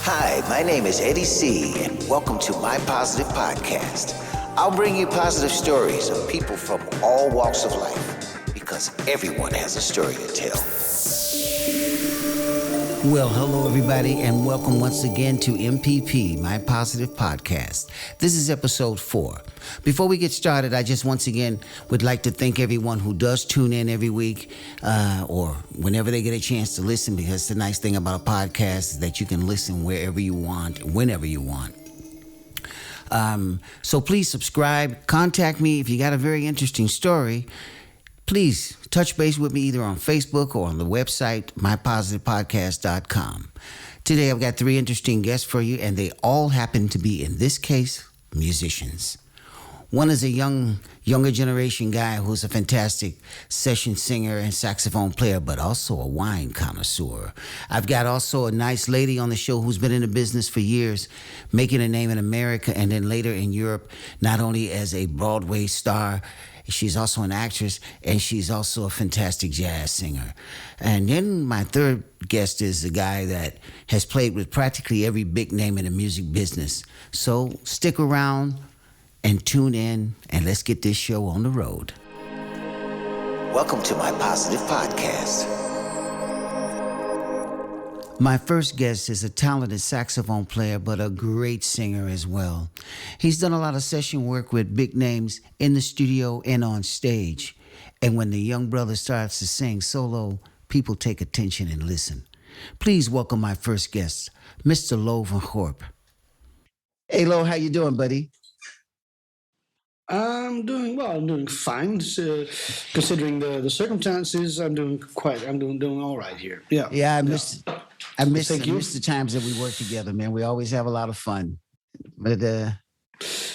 Hi, my name is Eddie C, and welcome to My Positive Podcast. I'll bring you positive stories of people from all walks of life, because everyone has a story to tell. Well, hello everybody, and welcome once again to MPP, My Positive Podcast. This is episode 4. Before we get started, I just once again would like to thank everyone who does tune in every week or whenever they get a chance to listen, because the nice thing about a podcast is that you can listen wherever you want, whenever you want. So please subscribe, contact me if you got a very interesting story. Please touch base with me either on Facebook or on the website, MyPositivePodcast-004. Today I've got 3 interesting guests for you, and they all happen to be, in this case, musicians. One is a younger generation guy who's a fantastic session singer and saxophone player, but also a wine connoisseur. I've got also a nice lady on the show who's been in the business for years, making a name in America and then later in Europe, not only as a Broadway star, she's also an actress, and she's also a fantastic jazz singer. And then my third guest is a guy that has played with practically every big name in the music business. So stick around and tune in, and let's get this show on the road. Welcome to My Positive Podcast. My first guest is a talented saxophone player, but a great singer as well. He's done a lot of session work with big names in the studio and on stage. And when the young brother starts to sing solo, people take attention and listen. Please welcome my first guest, Mr. Lo Van Gorp. Hey, Lo, how you doing, buddy? I'm doing well. I'm doing fine. Considering the circumstances, I'm doing all right here. Yeah. Yeah, I miss the times that we work together, man. We always have a lot of fun. But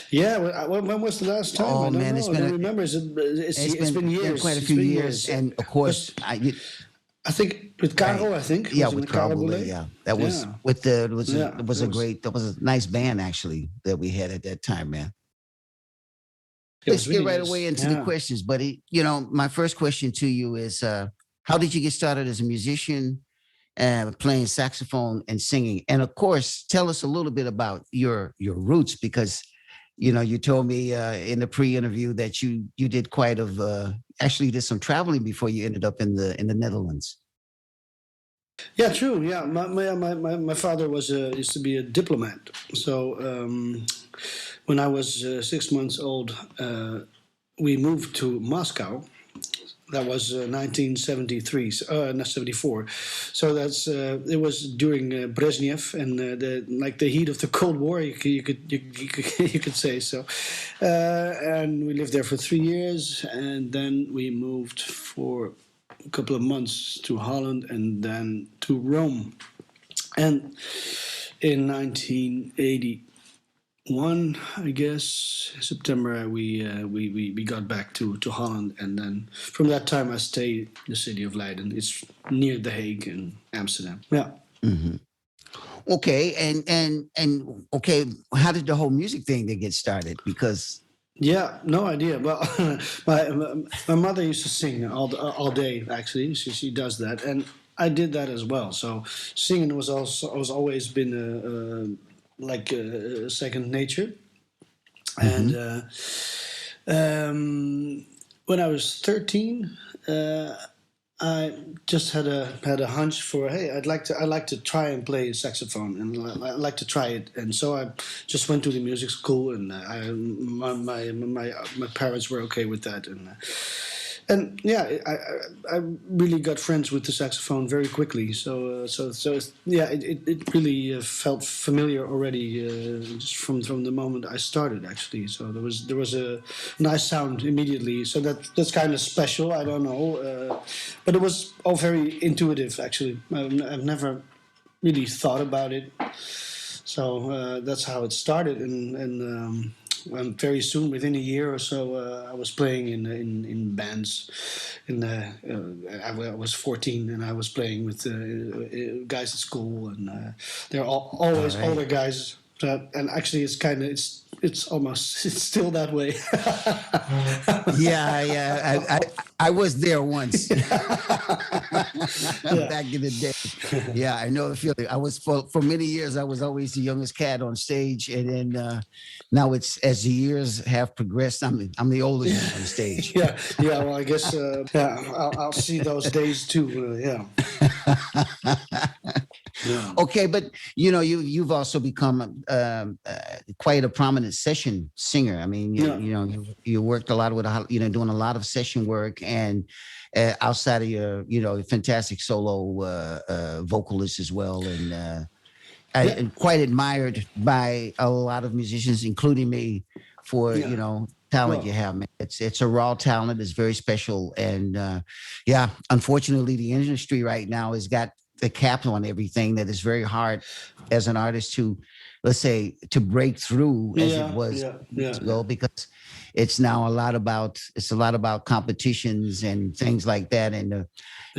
yeah, when was the last time? Oh, I don't man, know. it's been years. Quite a few years, and of course, I think with Caro. Right. I think with Caro Boulay. Yeah, that was it was a nice band actually that we had at that time, man. Let's get right away into the questions, buddy. You know, my first question to you is, how did you get started as a musician, playing saxophone and singing? And of course, tell us a little bit about your roots, because, you know, you told me in the pre-interview that you did actually did some traveling before you ended up in the Netherlands. Yeah, true. Yeah, my father used to be a diplomat. So when I was 6 months old, we moved to Moscow. That was 1973, not 74. So it was during Brezhnev and the heat of the Cold War. You could say so. And we lived there for 3 years, and then we moved for a couple of months to Holland and then to Rome. And in 1981, I guess, September, we got back to Holland. And then from that time, I stayed in the city of Leiden. It's near The Hague in Amsterdam. Yeah. Mm-hmm. Okay, and okay, how did the whole music thing get started? Because yeah, no idea. Well, my mother used to sing all day. Actually, she does that, and I did that as well. So singing was always been like second nature. Mm-hmm. And when I was 13, I just had a hunch for, hey, I'd like to try and play saxophone, and I'd like to try it. And so I just went to the music school, and my parents were okay with that, and yeah, I really got friends with the saxophone very quickly. So yeah, it really felt familiar already just from the moment I started, actually. So there was a nice sound immediately. So that's kind of special. I don't know, but it was all very intuitive, actually. I've never really thought about it. So that's how it started, and very soon, within a year or so, I was playing in bands. I was 14, and I was playing with guys at school, and they're always older guys. And actually, it's almost it's still that way. Yeah. I was there once Yeah. back in the day. Yeah, I know the feeling. I was for many years. I was always the youngest cat on stage, and then now it's as the years have progressed. I'm the oldest one on stage. Yeah. Well, I guess I'll see those days too. Yeah. Yeah. Okay, but you've also become quite a prominent session singer. I mean, you worked a lot with doing a lot of session work, and outside of your fantastic solo vocalist as well, and I'm quite admired by a lot of musicians, including me, for talent you have, man. It's a raw talent. It's very special, and unfortunately, the industry right now has got the cap on everything that is very hard as an artist to, let's say, to break through as it was years ago, because it's now a lot about competitions and things like that, and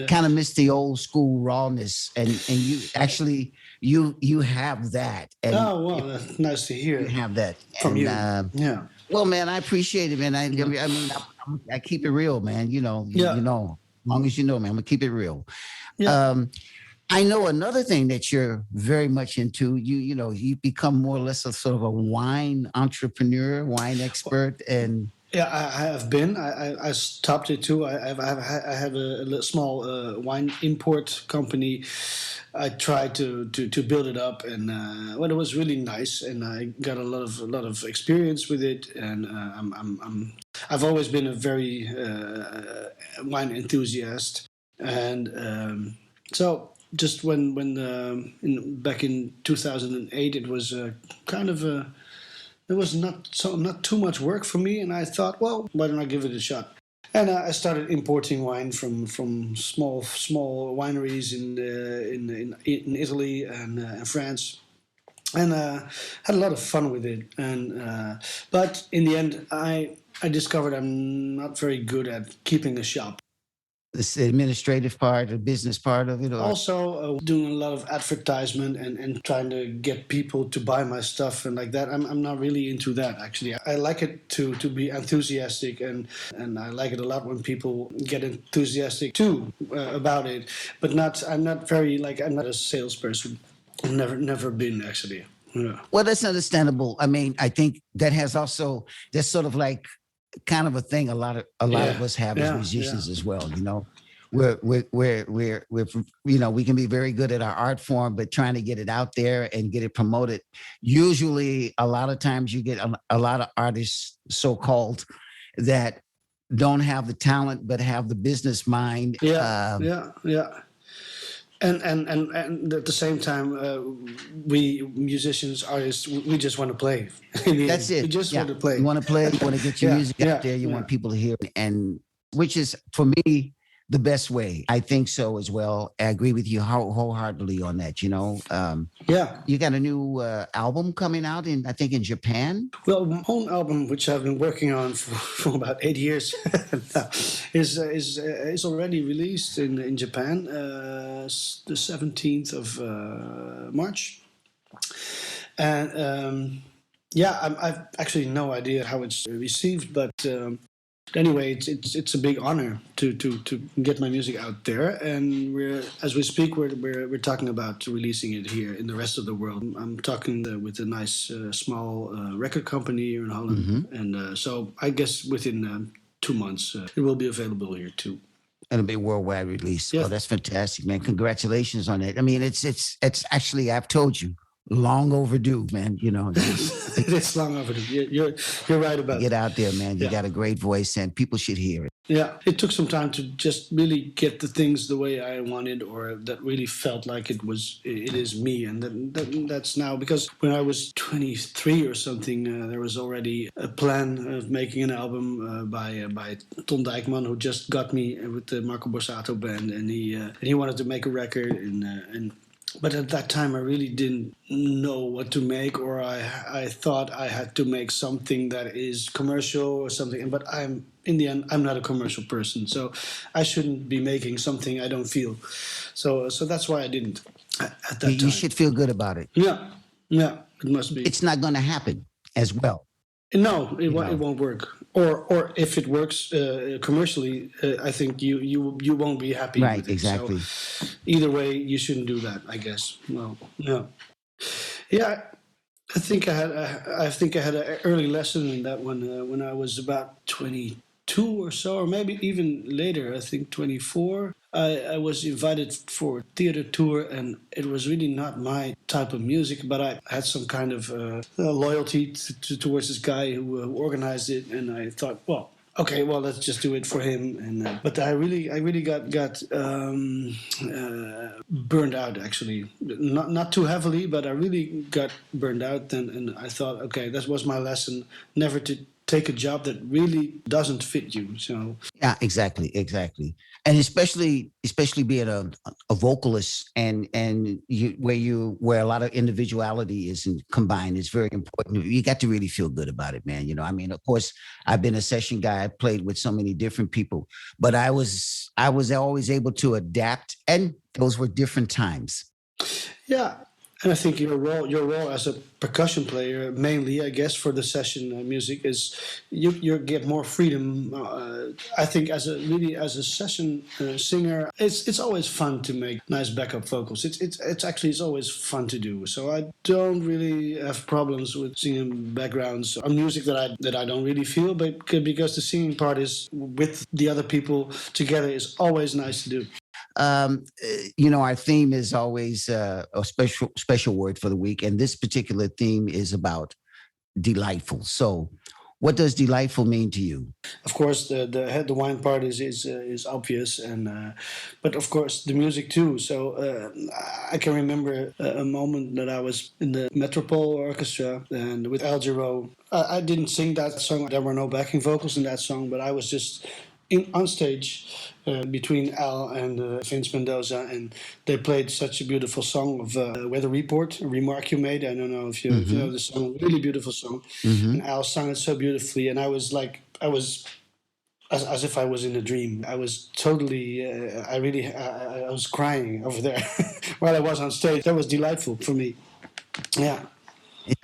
kind of miss the old school rawness, and you actually you have that. And that's nice to hear. You have that from you. Well, man, I appreciate it, man. I mean, I keep it real, man. You know, as long as you know, man, I'm gonna keep it real. Yeah. I know another thing that you're very much into. You become more or less a sort of a wine entrepreneur, wine expert, and I have been. I stopped it too. I have a small wine import company. I tried to build it up, and it was really nice, and I got a lot of experience with it, and I've always been a very wine enthusiast, and so. Just when back in 2008, it was kind of it was not too much work for me, and I thought, well, why don't I give it a shot? And I started importing wine from small wineries in Italy and France, and had a lot of fun with it. And but in the end, I discovered I'm not very good at keeping a shop. this administrative part, the business part of it? Or? Also doing a lot of advertisement and trying to get people to buy my stuff and like that. I'm not really into that, actually. I like it to be enthusiastic, and I like it a lot when people get enthusiastic too about it. But I'm not a salesperson. I've never been, actually. Yeah. Well, that's understandable. I mean, I think that's sort of like kind of a thing a lot of us have as musicians as well. You know, we're we can be very good at our art form, but trying to get it out there and get it promoted. Usually, a lot of times you get a lot of artists, so-called, that don't have the talent but have the business mind. And at the same time, we musicians, artists, we just want to play. That's it. We just want to play. You want to play. You want to get your music out there. You want people to hear it, and which is for me the best way. I think so as well. I agree with you wholeheartedly on that. You know. You got a new album coming out I think in Japan. Well, my own album, which I've been working on for about 8 years, is already released in Japan, the 17th of March, and I've actually no idea how it's received, but. Anyway, it's a big honor to get my music out there, and as we speak, we're talking about releasing it here in the rest of the world. I'm talking with a nice small record company here in Haarlem, and so I guess within 2 months it will be available here too. It'll be a worldwide release. Yeah. Oh, that's fantastic, man! Congratulations on it. I mean, it's actually, I've told you, long overdue, man. You know, it's long overdue. You're right about it. Get out there, man. You got a great voice, and people should hear it. Yeah, it took some time to just really get the things the way I wanted, or that really felt like it is me, and that's now, because when I was 23 or something, there was already a plan of making an album by Ton Dijkman, who just got me with the Marco Borsato band, and he wanted to make a record, and but at that time, I really didn't know what to make, or I thought I had to make something that is commercial or something. But in the end, I'm not a commercial person, so I shouldn't be making something I don't feel. So that's why I didn't at that time. You should feel good about it. Yeah. It must be. It's not going to happen as well. No, it won't work. Or if it works commercially, I think you won't be happy Right, with it. exactly. So either way, you shouldn't do that, I guess. Well, no. Yeah, I think I had an early lesson in that one when I was about 22 or so, or maybe even later. I think 24. I was invited for a theater tour, and it was really not my type of music. But I had some kind of loyalty towards this guy who organized it, and I thought, well, okay, well, let's just do it for him. And but I really got burned out, actually. Not too heavily, but I really got burned out. And I thought, okay, that was my lesson: never to take a job that really doesn't fit you. So Yeah, exactly, and especially being a vocalist and where a lot of individuality is combined is very important. You got to really feel good about it, man. I mean, of course, I've been a session guy. I played with so many different people, but I was always able to adapt, and those were different times. yeah. And I think your role as a percussion player, mainly, I guess, for the session music, is you get more freedom. I think as a session singer, it's always fun to make nice backup vocals. It's always fun to do. So I don't really have problems with singing backgrounds on music that I don't really feel, but because the singing part is with the other people together is always nice to do. Our theme is always a special word for the week, and this particular theme is about delightful. So, what does delightful mean to you? Of course, the wine part is obvious, and but of course the music too. So I can remember a moment that I was in the Metropole Orchestra and with Al Jarreau. I didn't sing that song. There were no backing vocals in that song, but I was just on stage between Al and Vince Mendoza, and they played such a beautiful song of Weather Report, a remark you made. I don't know if you know the song, really beautiful song. And Al sung it so beautifully, and I was as if I was in a dream. I was totally, I was crying over there while I was on stage. That was delightful for me. Yeah.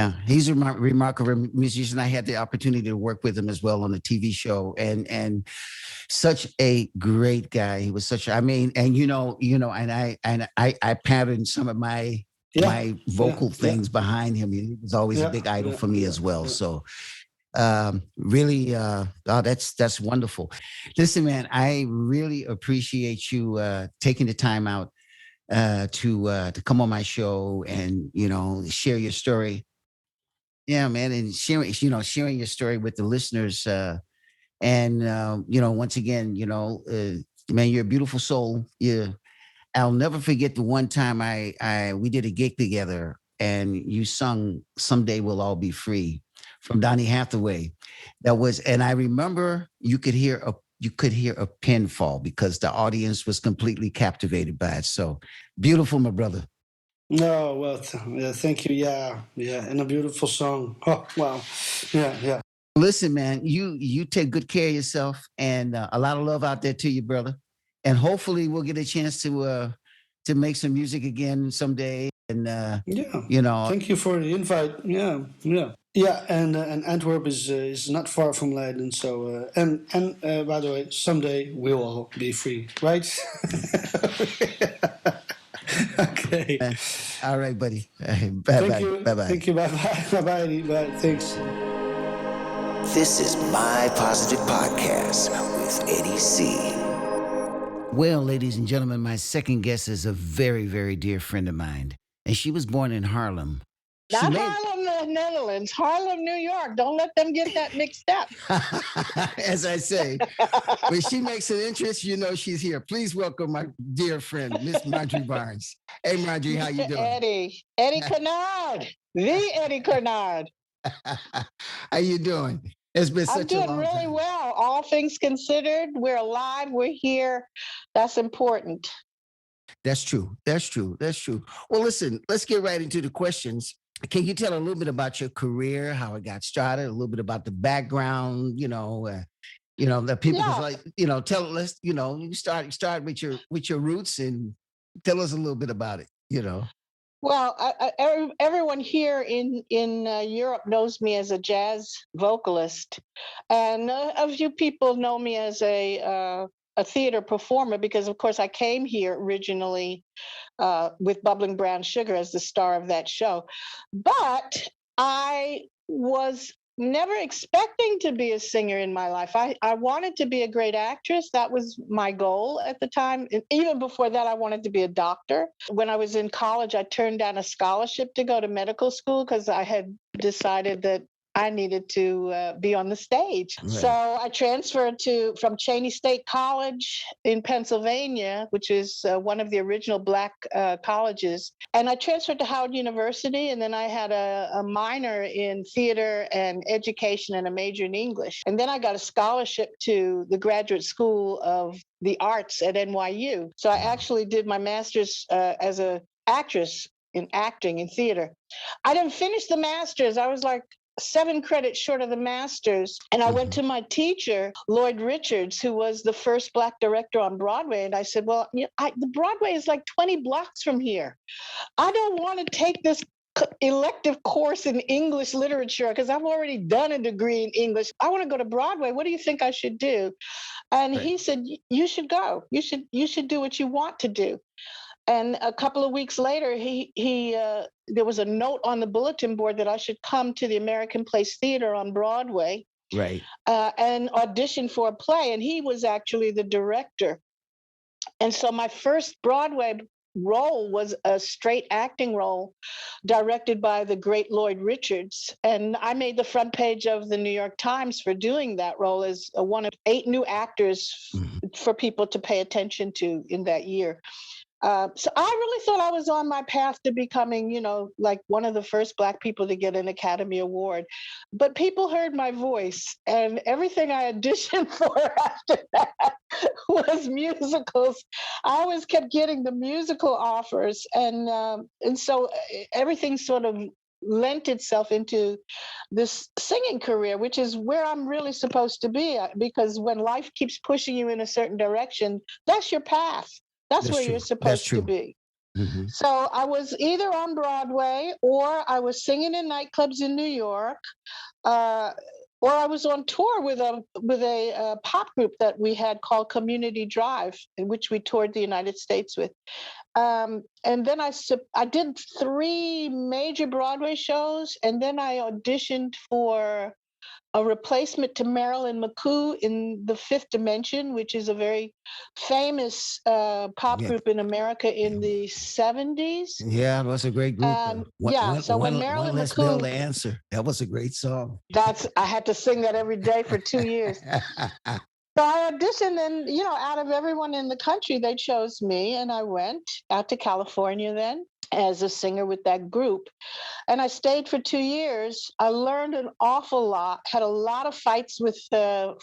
Yeah, he's a remarkable musician. I had the opportunity to work with him as well on the TV show, and such a great guy. He was such. I mean, and and I patterned some of my vocal things behind him. He was always a big idol for me as well. So, really, that's wonderful. Listen, man, I really appreciate you taking the time out to come on my show and share your story. Yeah, man, and sharing your story with the listeners. Once again, man, you're a beautiful soul. I'll never forget the one time we did a gig together, and you sung "Someday We'll All Be Free" from Donny Hathaway. And I remember you could hear a pin fall because the audience was completely captivated by it. So beautiful, my brother. No, well, thank you. Yeah, and a beautiful song. Oh, wow. Yeah. Listen, man, you take good care of yourself, and a lot of love out there to you, brother. And hopefully, we'll get a chance to make some music again someday. And thank you for the invite. Yeah. And Antwerp is not far from Leiden. So and by the way, someday we'll all be free, right? Okay. All right, buddy. Thank you. Bye-bye. Thank you. Bye-bye. Bye-bye. Bye. Thanks. This is My Positive Podcast with Eddie C. Well, ladies and gentlemen, my second guest is a very, very dear friend of mine. And she was born in Haarlem. Not Haarlem, the Netherlands. Haarlem, New York. Don't let them get that mixed up. As I say, when she makes an entrance, she's here. Please welcome my dear friend, Miss Marjorie Barnes. Hey, Marjorie, how you doing? Eddie Kernard, the Eddie Kernard. How you doing? It's been such a long time. I'm doing really well. All things considered, we're alive. We're here. That's important. That's true. Well, listen, let's get right into the questions. Can you tell a little bit about your career, how it got started, a little bit about the background, that people tell us, you start with your roots and tell us a little bit about it, Well, everyone here in Europe knows me as a jazz vocalist, and a few people know me as a theater performer because, of course, I came here originally with Bubbling Brown Sugar as the star of that show. But I was never expecting to be a singer in my life. I wanted to be a great actress. That was my goal at the time. And even before that, I wanted to be a doctor. When I was in college, I turned down a scholarship to go to medical school because I had decided that I needed to be on the stage. Right. So I transferred from Cheney State College in Pennsylvania, which is one of the original Black colleges. And I transferred to Howard University, and then I had a minor in theater and education and a major in English. And then I got a scholarship to the Graduate School of the Arts at NYU. So I actually did my master's as an actress in acting in theater. I didn't finish the master's. I was like 7 credits short of the master's. And I went to my teacher, Lloyd Richards, who was the first Black director on Broadway. And I said, well, the Broadway is like 20 blocks from here. I don't want to take this elective course in English literature because I've already done a degree in English. I want to go to Broadway. What do you think I should do? And he said, you should go. You should do what you want to do. And a couple of weeks later, there was a note on the bulletin board that I should come to the American Place Theater on Broadway, Right. And audition for a play. And he was actually the director. And so my first Broadway role was a straight acting role directed by the great Lloyd Richards. And I made the front page of the New York Times for doing that role as one of 8 new actors for people to pay attention to in that year. So I really thought I was on my path to becoming, like one of the first Black people to get an Academy Award. But people heard my voice, and everything I auditioned for after that was musicals. I always kept getting the musical offers, and so everything sort of lent itself into this singing career, which is where I'm really supposed to be, because when life keeps pushing you in a certain direction, that's your path. That's where true. You're supposed to be. So I was either on Broadway, or I was singing in nightclubs in New York, or I was on tour with a pop group that we had called Community Drive, in which we toured the United States with. And then I did 3 major Broadway shows, and then I auditioned for a replacement to Marilyn McCoo in The Fifth Dimension, which is a very famous pop group in America in the 70s. Yeah, it was a great group. So when Marilyn Let's McCoo, Build the Answer. That was a great song. I had to sing that every day for 2 years. So I auditioned, and out of everyone in the country, they chose me, and I went out to California then as a singer with that group. And I stayed for 2 years. I learned an awful lot, had a lot of fights with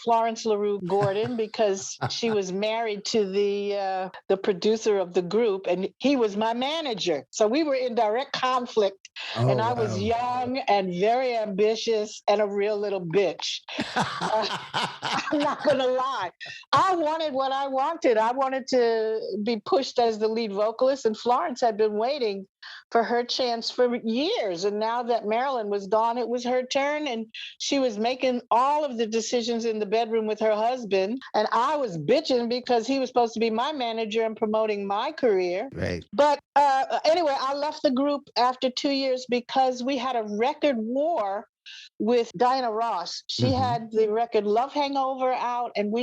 Florence LaRue Gordon because she was married to the producer of the group, and he was my manager. So we were in direct conflict. And I was young and very ambitious and a real little bitch. I'm not going to lie. I wanted what I wanted. I wanted to be pushed as the lead vocalist, and Florence had been waiting for her chance for years. And now that Marilyn was gone, it was her turn, and she was making all of the decisions in the bedroom with her husband. And I was bitching because he was supposed to be my manager and promoting my career. Right. But anyway, I left the group after 2 years because we had a record war with Diana Ross. She had the record Love Hangover out, and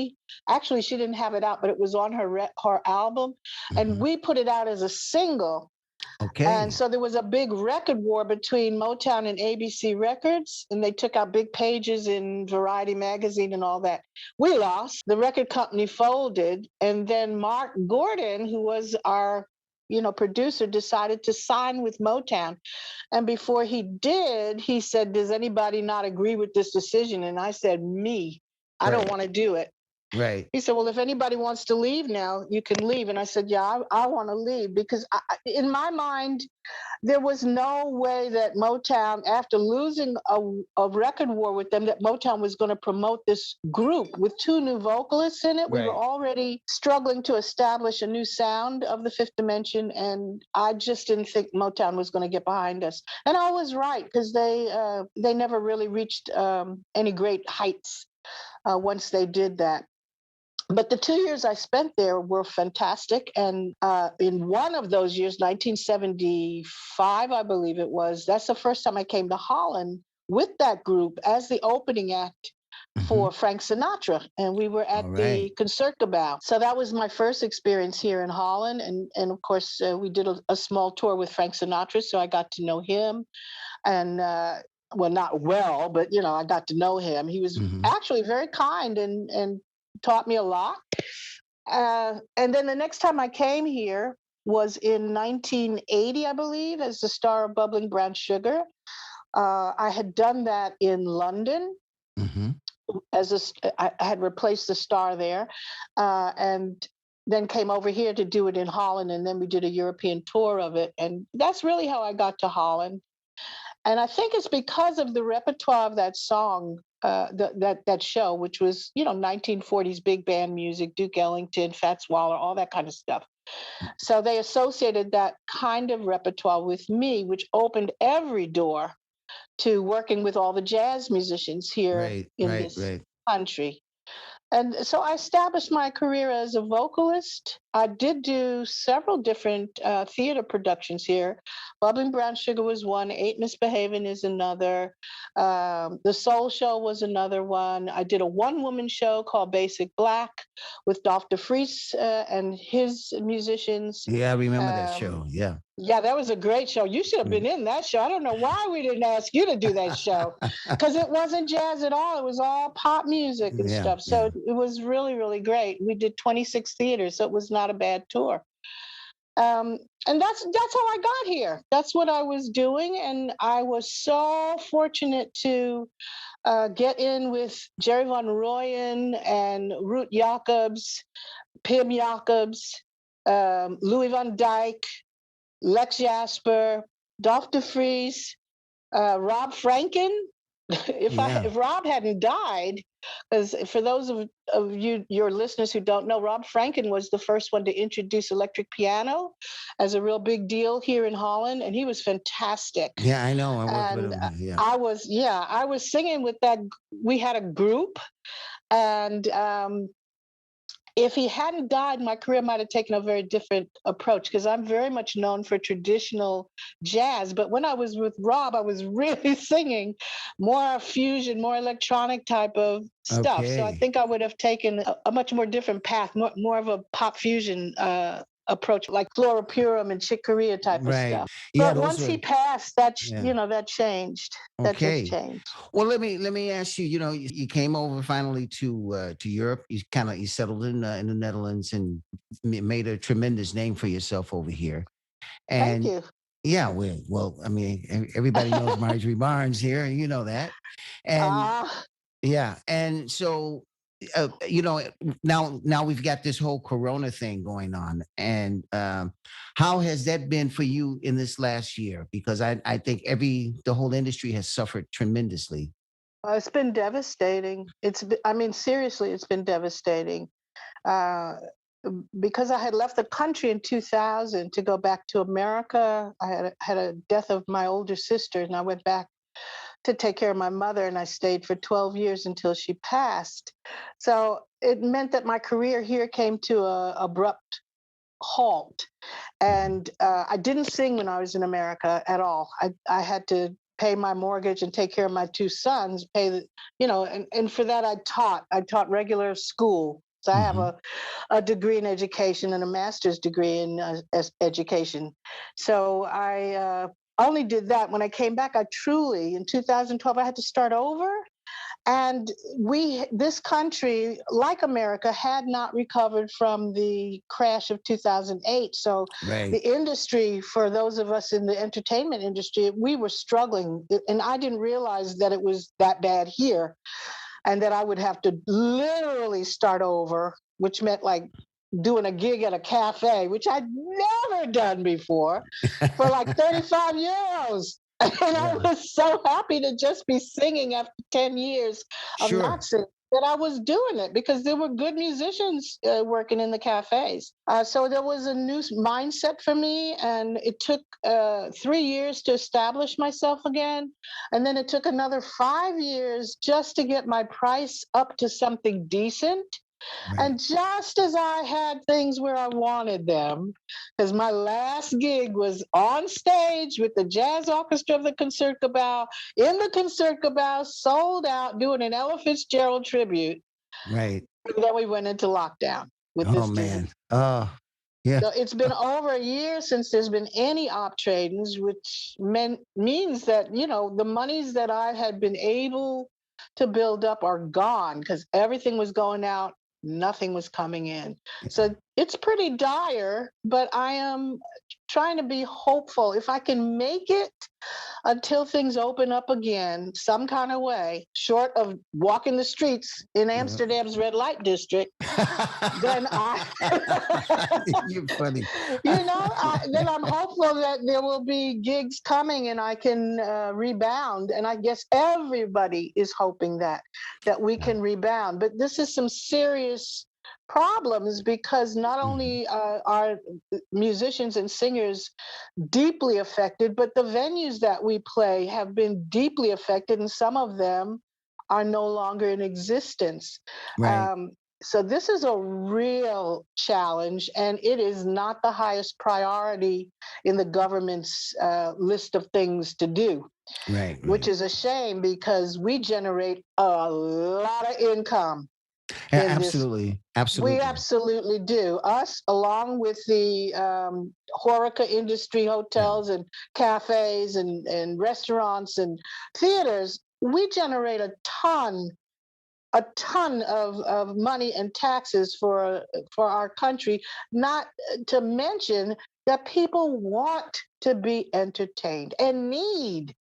she didn't have it out, but it was on her album, and we put it out as a single. Okay. And so there was a big record war between Motown and ABC Records, and they took out big pages in Variety magazine and all that. We lost. The record company folded, and then Mark Gordon, who was our producer, decided to sign with Motown. And before he did, he said, does anybody not agree with this decision? And I said, me. I don't want to do it. Right. He said, well, if anybody wants to leave now, you can leave. And I said, yeah, I want to leave because in my mind, there was no way that Motown, after losing a record war with them, that Motown was going to promote this group with two new vocalists in it. We were Right. already struggling to establish a new sound of the Fifth Dimension, and I just didn't think Motown was going to get behind us. And I was right, because they never really reached any great heights once they did that. But the 2 years I spent there were fantastic. And in one of those years, 1975, I believe it was, that's the first time I came to Holland with that group as the opening act for Frank Sinatra. And we were at the Concertgebouw. So that was my first experience here in Holland. And of course, we did a small tour with Frank Sinatra. So I got to know him. And well, not well, but, I got to know him. He was actually very kind and taught me a lot. And then the next time I came here was in 1980, I believe, as the star of Bubbling Brown Sugar. I had done that in London. I had replaced the star there, and then came over here to do it in Holland, and then we did a European tour of it. And that's really how I got to Holland. And I think it's because of the repertoire of that song, that show, which was, 1940s big band music, Duke Ellington, Fats Waller, all that kind of stuff. So they associated that kind of repertoire with me, which opened every door to working with all the jazz musicians here in this country. And so I established my career as a vocalist. I did do several different theater productions here. Bubbling Brown Sugar was one. Ain't Misbehaving is another. The Soul Show was another one. I did a one-woman show called Basic Black with Dr. Fries and his musicians. Yeah, I remember that show. Yeah. Yeah, that was a great show. You should have been in that show. I don't know why we didn't ask you to do that show, because it wasn't jazz at all. It was all pop music and stuff. So it was really, really great. We did 26 theaters, so it was not a bad tour. And that's how I got here. That's what I was doing, and I was so fortunate to get in with Jerry Van Rooyen and Ruth Jacobs, Pim Jacobs, Louis Van Dyke, Lex Jasper, Dr. Fries, Rob Franken. If Rob hadn't died, because for those of you, your listeners who don't know, Rob Franken was the first one to introduce electric piano as a real big deal here in Holland, and he was fantastic. Yeah, I know. I worked with him. Yeah. I was singing with that. We had a group, and if he hadn't died, my career might have taken a very different approach, because I'm very much known for traditional jazz. But when I was with Rob, I was really singing more fusion, more electronic type of stuff. Okay. So I think I would have taken a much more different path, more of a pop fusion approach, like Flora Purim and Chick Corea type of stuff. Yeah, but once he passed, that that changed. That just changed. Well, let me ask you. You came over finally to Europe. You settled in the Netherlands and made a tremendous name for yourself over here. And thank you. Yeah, well, I mean, everybody knows Marjorie Barnes here, and you know that. And yeah, and so. Now we've got this whole Corona thing going on, and how has that been for you in this last year? Because I think the whole industry has suffered tremendously. It's been devastating. Seriously, it's been devastating. Because I had left the country in 2000 to go back to America. I had a death of my older sister, and I went back to take care of my mother, and I stayed for 12 years until she passed. So it meant that my career here came to an abrupt halt. And I didn't sing when I was in America at all. I had to pay my mortgage and take care of my two sons, and for that I taught regular school. So I have a degree in education and a master's degree in education. So I only did that. When I came back, in 2012, I had to start over. And this country, like America, had not recovered from the crash of 2008. So the industry, for those of us in the entertainment industry, we were struggling. And I didn't realize that it was that bad here. and that I would have to literally start over, which meant like doing a gig at a cafe, which I'd never done before, for like 35 euros. And I was so happy to just be singing after 10 years of not singing, that I was doing it because there were good musicians working in the cafes. So there was a new mindset for me, and it took 3 years to establish myself again. And then it took another 5 years just to get my price up to something decent. Right. And just as I had things where I wanted them, because my last gig was on stage with the jazz orchestra of the Concertgebouw, in the Concertgebouw, sold out, doing an Ella Fitzgerald tribute. Right. And then we went into lockdown with this. Oh, man. Oh, yeah. So it's been over a year since there's been any op tradings, which means that, you know, the monies that I had been able to build up are gone because everything was going out. Nothing was coming in. So it's pretty dire, but I am trying to be hopeful. If I can make it until things open up again, some kind of way, short of walking the streets in Amsterdam's red light district, then You're funny. You know, then I'm hopeful that there will be gigs coming and I can rebound. And I guess everybody is hoping that we can rebound. But this is some serious problems because not only are musicians and singers deeply affected, but the venues that we play have been deeply affected, and some of them are no longer in existence. Right. So this is a real challenge, and it is not the highest priority in the government's list of things to do. Right. Which is a shame because we generate a lot of income. Absolutely. Absolutely. We absolutely do. Us, along with the Horeca industry, hotels and cafes and restaurants and theaters, we generate a ton of money and taxes for our country, not to mention that people want to be entertained and need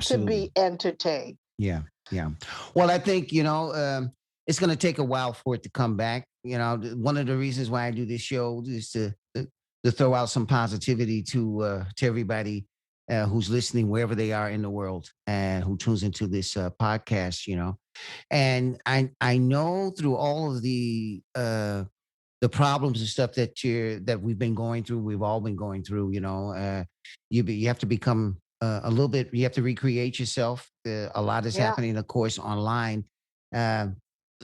to be entertained. Yeah, yeah. Well, I think, you know, it's going to take a while for it to come back. You know, one of the reasons why I do this show is to throw out some positivity to everybody who's listening wherever they are in the world and who tunes into this podcast, you know. And I know through all of the problems and stuff that we've been going through, we've all been going through, you know, you have to become a little bit, you have to recreate yourself. A lot is happening, of course, online.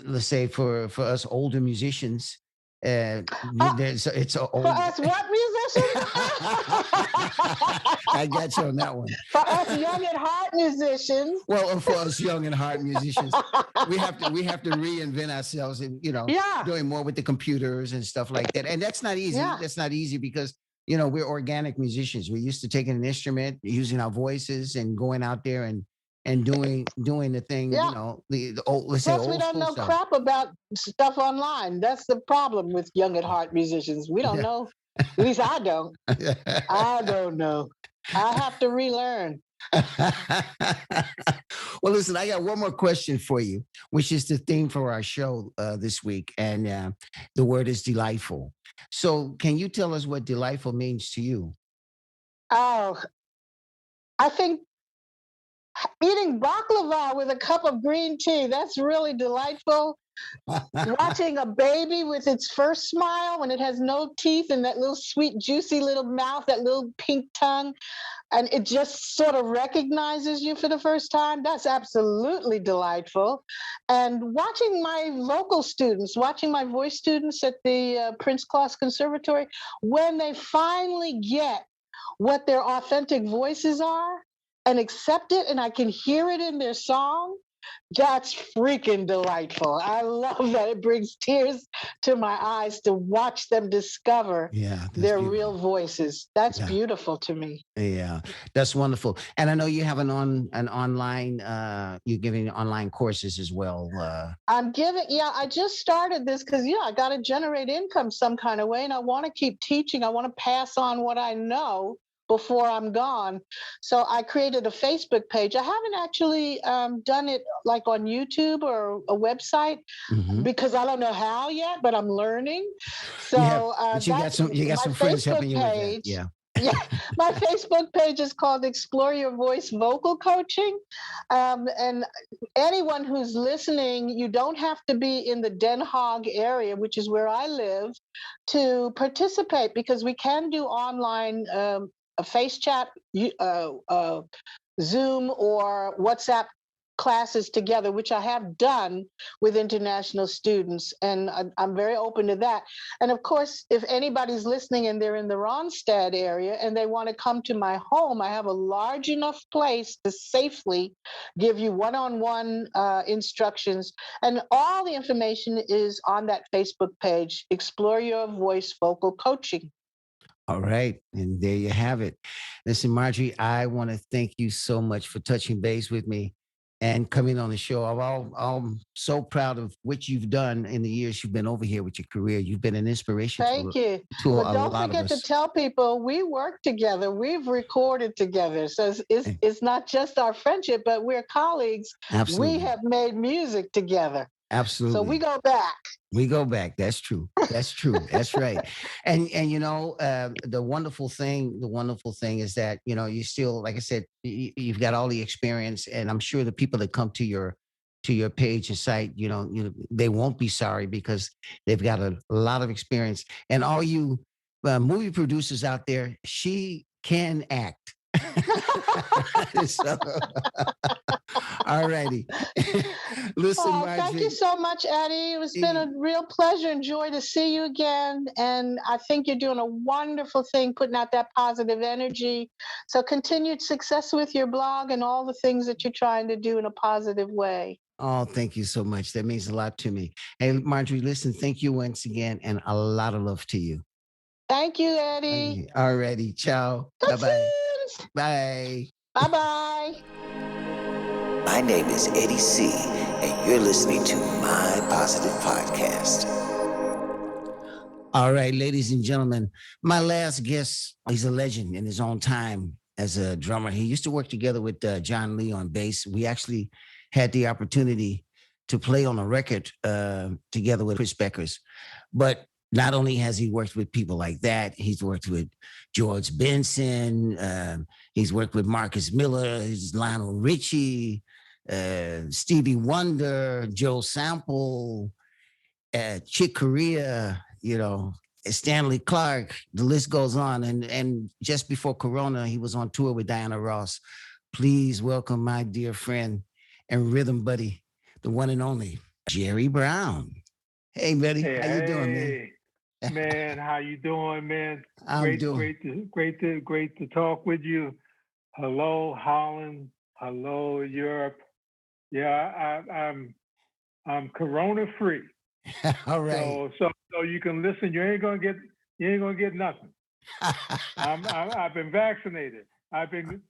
Let's say for us older musicians, it's old. For us what musicians? I got you on that one. For us young at heart musicians. Well, for us young and heart musicians, we have to reinvent ourselves and, you know, doing more with the computers and stuff like that. And that's not easy. Yeah. That's not easy because, you know, we're organic musicians. We're used to taking an instrument, using our voices and going out there and doing the thing, you know, the old, let's say old we don't know stuff. Crap about stuff online. That's the problem with young at heart musicians. We don't know. At least I don't. I don't know. I have to relearn. Well, listen, I got one more question for you, which is the theme for our show this week. And the word is delightful. So can you tell us what delightful means to you? Oh, I think eating baklava with a cup of green tea, that's really delightful. Watching a baby with its first smile when it has no teeth and that little sweet, juicy little mouth, that little pink tongue, and it just sort of recognizes you for the first time, that's absolutely delightful. And watching my vocal students, watching my voice students at the Prince Claus Conservatory, when they finally get what their authentic voices are, and accept it, and I can hear it in their song, that's freaking delightful. I love that. It brings tears to my eyes to watch them discover their real voices. That's beautiful to me. Yeah, that's wonderful. And I know you have an online, you're giving online courses as well. I'm giving, I just started this because, I got to generate income some kind of way, and I want to keep teaching. I want to pass on what I know, before I'm gone. So I created a Facebook page. I haven't actually done it like on YouTube or a website Mhm. because I don't know how yet, but I'm learning. Yeah, So but you got my some friends helping Facebook you with that. page. Yeah. Yeah, my Facebook page is called Explore Your Voice Vocal Coaching. And anyone who's listening, you don't have to be in the Den Haag area, which is where I live, to participate because we can do online a face chat, Zoom, or WhatsApp classes together, which I have done with international students. And I'm very open to that. And of course, if anybody's listening and they're in the Ronstadt area and they want to come to my home, I have a large enough place to safely give you one-on-one instructions. And all the information is on that Facebook page, Explore Your Voice Vocal Coaching. All right. And there you have it. Listen, Marjorie, I want to thank you so much for touching base with me and coming on the show. I'm so proud of what you've done in the years you've been over here with your career. You've been an inspiration Thank you. to But a don't lot of forget to us. tell people we work together. We've recorded together. So it's not just our friendship, but we're colleagues. Absolutely. We have made music together. Absolutely. So we go back. We go back. That's true. That's true. That's right. And you know, the wonderful thing is that, you know, you still, like I said, you've got all the experience, and I'm sure the people that come to your page and site, you know, they won't be sorry because they've got a lot of experience. And all you movie producers out there, she can act. So, all righty. Listen, Marjorie. Thank you so much, Eddie. It's been a real pleasure and joy to see you again. And I think you're doing a wonderful thing, putting out that positive energy. So continued success with your blog and all the things that you're trying to do in a positive way. Oh, thank you so much. That means a lot to me. Hey, Marjorie, listen, thank you once again, and a lot of love to you. Thank you, Eddie. All righty. Ciao. Bye-bye. Bye. Bye-bye. My name is Eddie C., and you're listening to My Positive Podcast. All right, ladies and gentlemen, my last guest, he's a legend in his own time as a drummer. He used to work together with John Lee on bass. We actually had the opportunity to play on a record together with Chris Beckers. But not only has he worked with people like that, he's worked with George Benson. He's worked with Marcus Miller, Lionel Richie, Stevie Wonder, Joe Sample, Chick Corea, you know, Stanley Clark. The list goes on. And just before Corona, he was on tour with Diana Ross. Please welcome my dear friend and rhythm buddy, the one and only Gerry Brown. Hey, buddy, how you doing, man? Man, how you doing, man? I'm Great to talk with you. Hello, Holland. Hello, Europe. Yeah, I'm corona free. All right. So you can listen. You ain't gonna get nothing. I've been vaccinated. I've been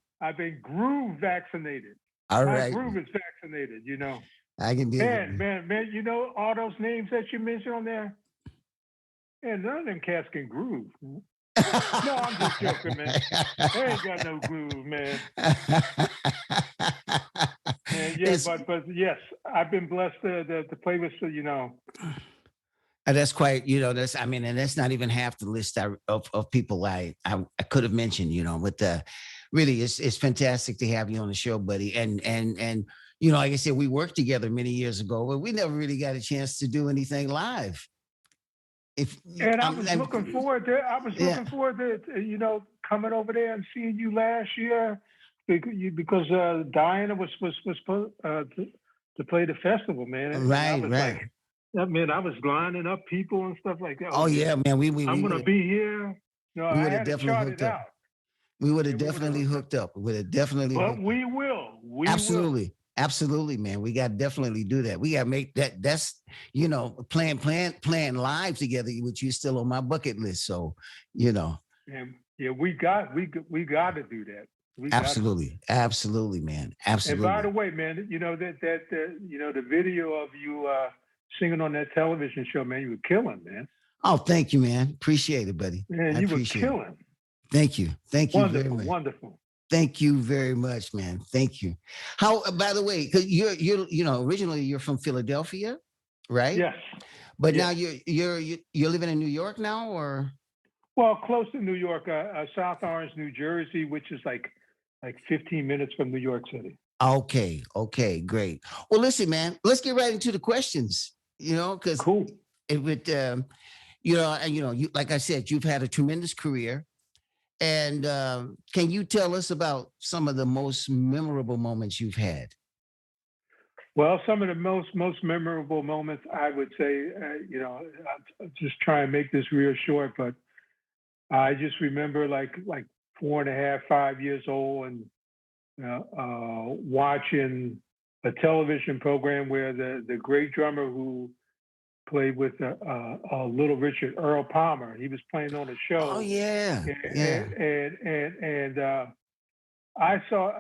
groove vaccinated. All right. My groove is vaccinated. You know. I can do it. Man. You know all those names that you mentioned on there. Man, none of them cats can groove. No, I'm just joking, man. They ain't got no groove, man. And yeah, but yes, I've been blessed to play with, you know. And that's quite, you know, and that's not even half the list of people I could have mentioned, you know, but really it's fantastic to have you on the show, buddy. And you know, like I said, we worked together many years ago, but we never really got a chance to do anything live. I was looking forward to, you know, coming over there and seeing you last year because Diana was supposed to play the festival, man. And right. Like, I was lining up people and stuff like that. Oh yeah, man. I'm gonna be here. No, we would have definitely hooked up. We would have definitely hooked up. We would have definitely. But we will. Absolutely. Absolutely, man. We got to definitely do that. We got to make that. That's, you know, playing live together, which is still on my bucket list. So, you know. Yeah, we got to do that. Absolutely, man. Absolutely. And by the way, man, you know that you know the video of you singing on that television show, man, you were killing, man. Oh, thank you, man. Appreciate it, buddy. Man, you were killing. Thank you. Thank you very much. Wonderful. Thank you very much, man. Thank you. How, by the way, because you're originally you're from Philadelphia, right? Yes. But now you're living in New York now, or? Well, close to New York, South Orange, New Jersey, which is like 15 minutes from New York City. Okay, great. Well, listen, man, let's get right into the questions. Because cool. It would, you like I said, you've had a tremendous career. And can you tell us about some of the most memorable moments you've had? Well, some of the most memorable moments, I would say, I'll just try and make this real short, but I just remember like 4.5, 5 years old and watching a television program where the great drummer who played with Little Richard, Earl Palmer, he was playing on a show. Oh yeah, and I saw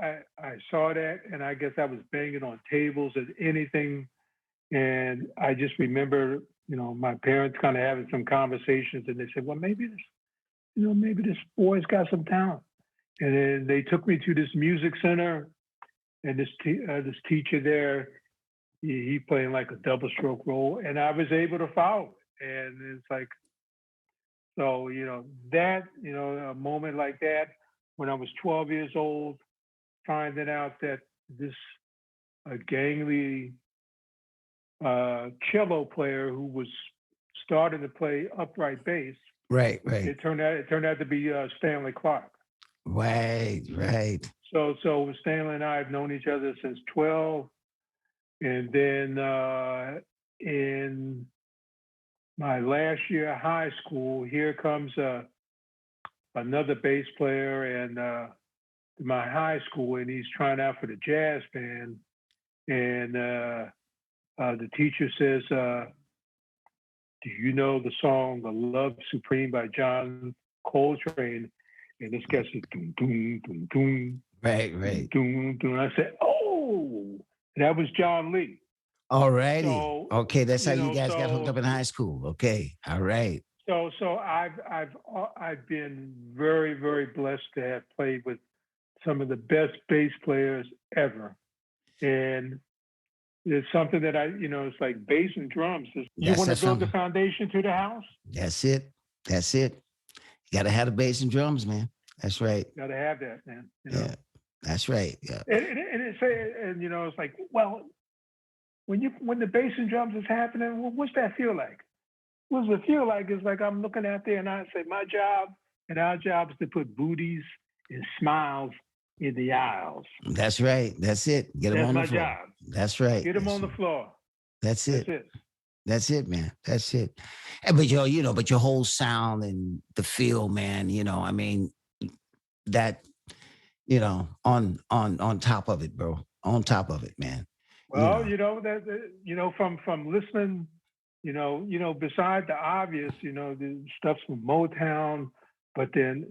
that, and I guess I was banging on tables and anything, and I just remember, my parents kind of having some conversations, and they said, well, maybe this boy's got some talent, and then they took me to this music center, and this teacher there, he playing like a double stroke roll, and I was able to follow it, and it's like, so a moment like that. When I was 12 years old, finding out that this gangly cello player who was starting to play upright bass. Right. It turned out to be Stanley Clark. Right. So Stanley and I have known each other since 12, and then in my last year of high school, here comes another bass player and my high school, and he's trying out for the jazz band, and the teacher says, do you know the song "The Love Supreme" by John Coltrane? And this guy said, doom, doom, doom, doom. Right. Doom, doom. I said, oh, that was John Lee. All righty. So, okay, that's how you guys got hooked up in high school. Okay, all right. So I've been very, very blessed to have played with some of the best bass players ever, and it's something that it's like bass and drums. You want to build the foundation to the house? That's it. You got to have the bass and drums, man. That's right. Got to have that, man. Yeah, that's right. Yeah. And it's like, well, when the bass and drums is happening, what's that feel like? What does it feel like? It's like I'm looking out there and I say, my job and our job is to put booties and smiles in the aisles. That's right. That's it. Get them on the floor. That's my job. That's right. Get them on the floor. That's it. That's it, man. That's it. And but your whole sound and the feel, man, I mean, that, on top of it, bro. On top of it, man. Well, from listening, beside the obvious, the stuff from Motown, but then,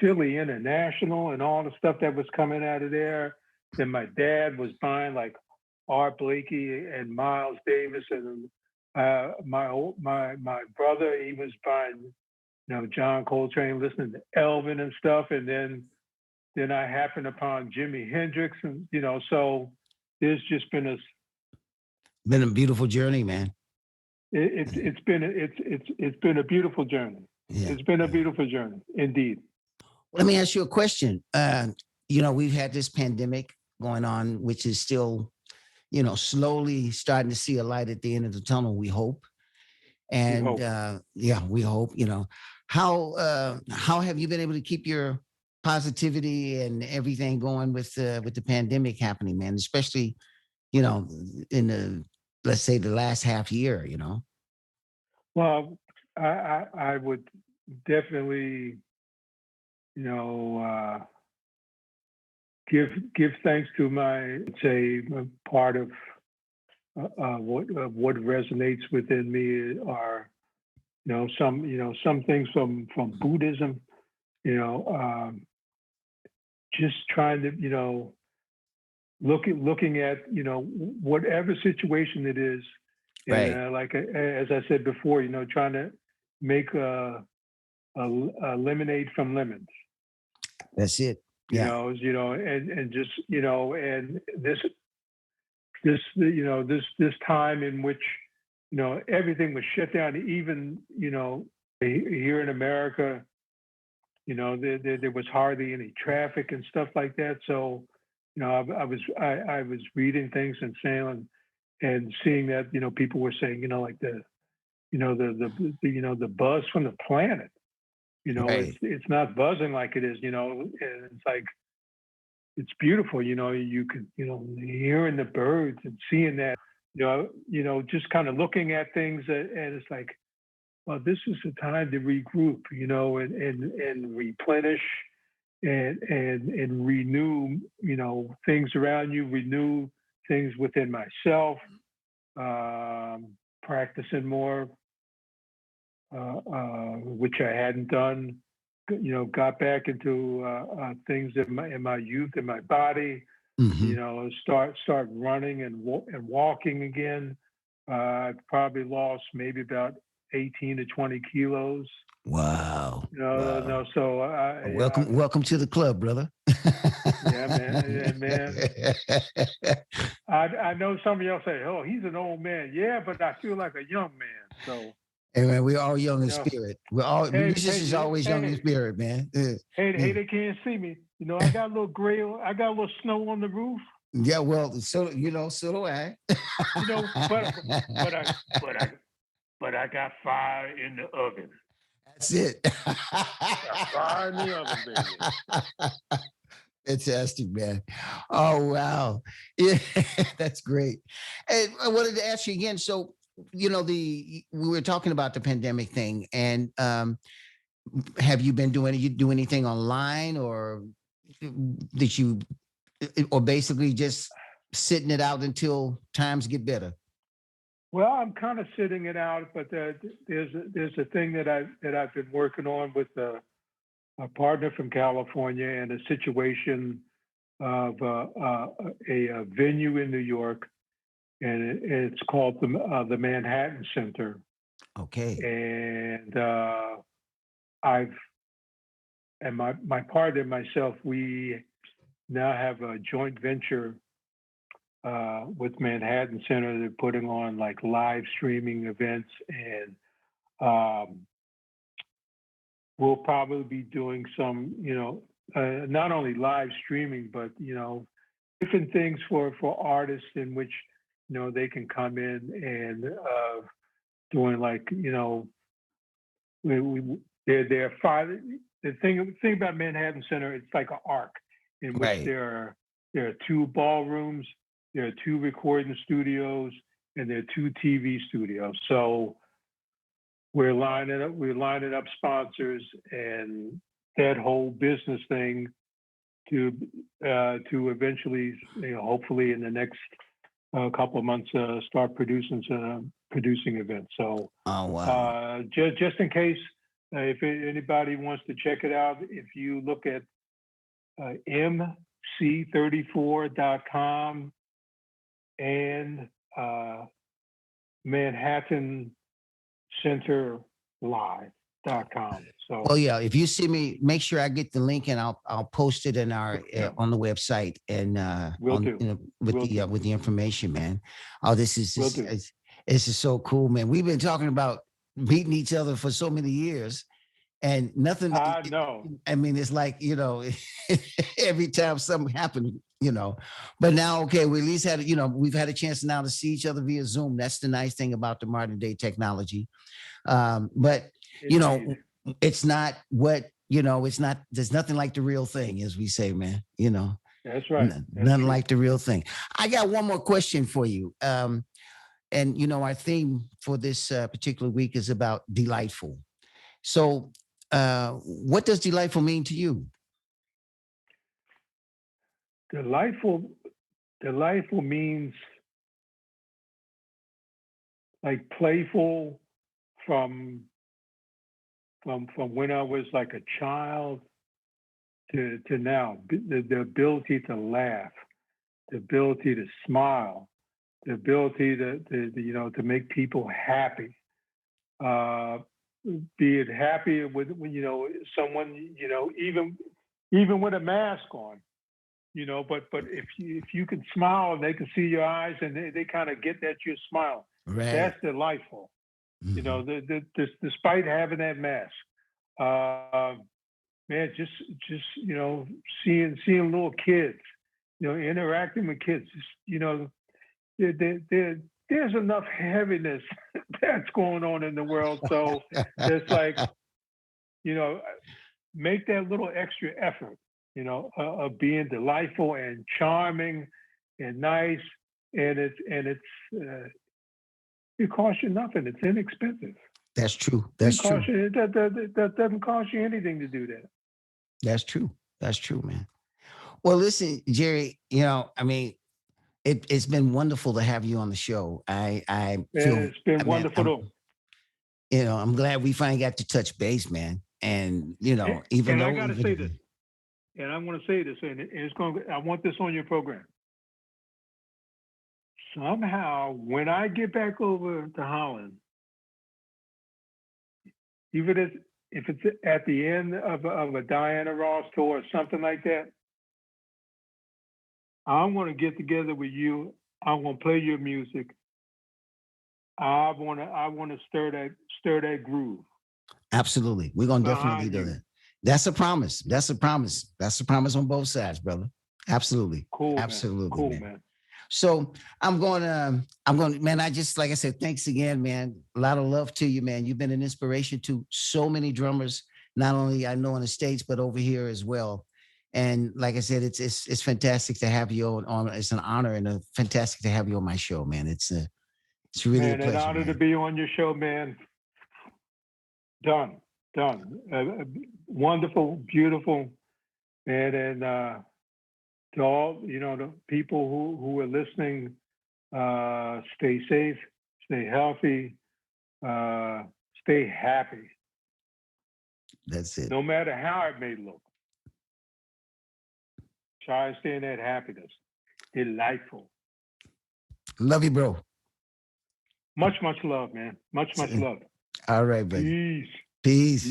Philly International and all the stuff that was coming out of there. Then my dad was buying like Art Blakey and Miles Davis, and my brother, he was buying, John Coltrane, listening to Elvin and stuff, and then I happened upon Jimi Hendrix, and so there's just been a beautiful journey, man. It's been a beautiful journey. Yeah. It's been a beautiful journey, indeed. Let me ask you a question. We've had this pandemic going on, which is still, slowly starting to see a light at the end of the tunnel, we hope. And we hope, how have you been able to keep your positivity and everything going with the pandemic happening, man, especially, in the, let's say, the last half year, Well, I would definitely, give thanks to my part of what resonates within me are, some things from Buddhism, just trying to, looking at, whatever situation it is. Right. And like, as I said before, trying to make lemonade from lemons. That's it. Yeah. And just, and this time in which, everything was shut down, even, here in America, there was hardly any traffic and stuff like that. So, I was reading things and saying, and seeing that, people were saying, like the buzz from the planet, Right. it's not buzzing like it is, and it's like, it's beautiful, you could, hearing the birds and seeing that, just kind of looking at things, and it's like, well, this is the time to regroup, and replenish and renew, things around you, renew things within myself, practicing more, which I hadn't done, got back into things in my youth, in my body, start running and walking again. I probably lost maybe about 18 to 20 kilos. Wow. No, so welcome to the club, brother. Yeah, man. I know some of y'all say, "Oh, he's an old man." Yeah, but I feel like a young man. So, hey man, we're all young in spirit. We're all musicians, always young in spirit, man. Hey, they can't see me. I got a little gray. I got a little snow on the roof. Yeah, well, so so do I. But I got fire in the oven. That's it. Fire in the oven, baby. Fantastic, man. Oh, wow. Yeah, that's great. And I wanted to ask you again. So, we were talking about the pandemic thing, and have you been doing, you do anything online, or did you, or basically just sitting it out until times get better? Well, I'm kind of sitting it out, but there's a thing that I've been working on with a partner from California, and a situation of a venue in New York, and it's called the Manhattan Center. Okay. And my partner and myself, we now have a joint venture with Manhattan Center. They're putting on like live streaming events, and we'll probably be doing some, not only live streaming, but different things for artists in which they can come in and doing like there are five. The thing about Manhattan Center, it's like an arc in which Right. there are 2 ballrooms, there are 2 recording studios, and there are 2 TV studios. So we're lining up sponsors and that whole business thing to eventually, hopefully in the next couple of months, start producing events. So, oh wow, just in case, if anybody wants to check it out, if you look at mc34.com and Manhattan Center Live.com. So, well, yeah. If you see me, make sure I get the link, and I'll post it in our on the website, and with the information, man. Oh, this is so cool, man. We've been talking about beating each other for so many years, and nothing. I know. I mean, it's like every time something happened, But now, okay, we at least had we've had a chance now to see each other via Zoom. That's the nice thing about the modern day technology. But it's not what it's not. There's nothing like the real thing, as we say, man. That's right. Nothing like the real thing. I got one more question for you. And our theme for this particular week is about delightful. So, what does delightful mean to you? Delightful means like playful from when I was like a child to now. The ability to laugh, the ability to smile, the ability to make people happy. being happy with someone, even with a mask on, but if you can smile and they can see your eyes and they kind of get that you're smiling, right. That's delightful. Despite having that mask, man, just seeing little kids, interacting with kids, there's enough heaviness that's going on in the world. So it's like, make that little extra effort, of being delightful and charming and nice. And it costs you nothing. It's inexpensive. That's true. That's true. That doesn't cost you anything to do that. That's true. That's true, man. Well, listen, Gerry, it's been wonderful to have you on the show. It's been wonderful. I'm glad we finally got to touch base, man. And, even though I got to say this, and I want to say this, and I want this on your program. Somehow, when I get back over to Holland, even if it's at the end of a Diana Ross tour or something like that, I want to get together with you. I want to play your music. I want to stir that groove. Absolutely, we're gonna definitely do that. That's a promise. That's a promise. That's a promise on both sides, brother. Absolutely. Cool. Absolutely. Man. Cool, man. So I'm going, man, like I said, thanks again, man. A lot of love to you, man. You've been an inspiration to so many drummers, not only I know in the States, but over here as well. And like I said, it's fantastic to have you on. It's an honor and fantastic to have you on my show, man. It's really a pleasure. An honor to be on your show, man. Done. Wonderful, beautiful. And to all, the people who are listening, stay safe, stay healthy, stay happy. That's it. No matter how it may look. Try and stay in that happiness. Delightful. Love you, bro. Much love, man. Much love. All right, buddy. Peace.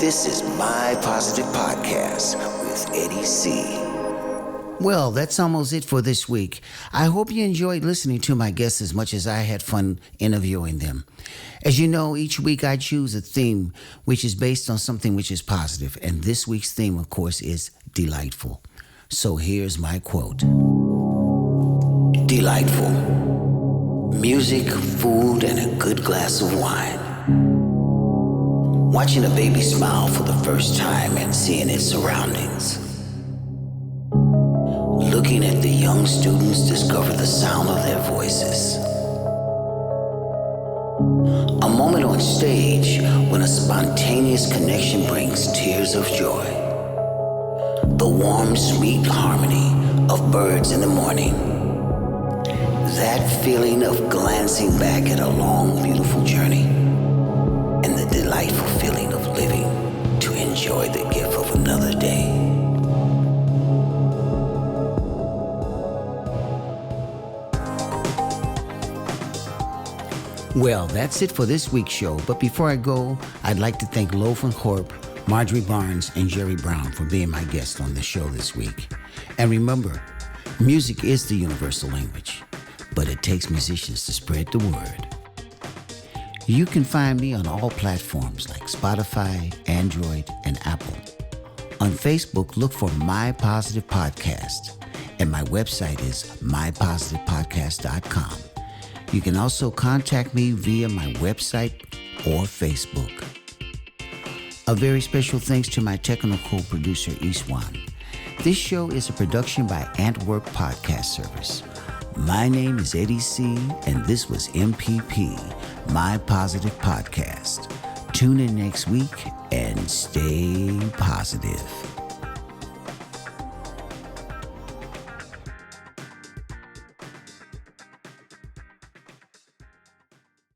This is My Positive Podcast with Eddie C. Well, that's almost it for this week. I hope you enjoyed listening to my guests as much as I had fun interviewing them. As you know, each week I choose a theme which is based on something which is positive. And this week's theme, of course, is delightful. So here's my quote. Delightful. Music, food, and a good glass of wine. Watching a baby smile for the first time and seeing its surroundings. Looking at the young students discover the sound of their voices. A moment on stage when a spontaneous connection brings tears of joy. The warm, sweet harmony of birds in the morning. That feeling of glancing back at a long, beautiful journey. And the delightful feeling of living to enjoy the gift of another day. Well, that's it for this week's show. But before I go, I'd like to thank Lo Van Gorp, Marjorie Barnes, and Gerry Brown for being my guests on the show this week. And remember, music is the universal language, but it takes musicians to spread the word. You can find me on all platforms like Spotify, Android, and Apple. On Facebook, look for My Positive Podcast, and my website is MyPositivePodcast.com. You can also contact me via my website or Facebook. A very special thanks to my technical producer, Iswan. This show is a production by Antwerp Podcast Service. My name is Eddie C., and this was MPP, My Positive Podcast. Tune in next week and stay positive.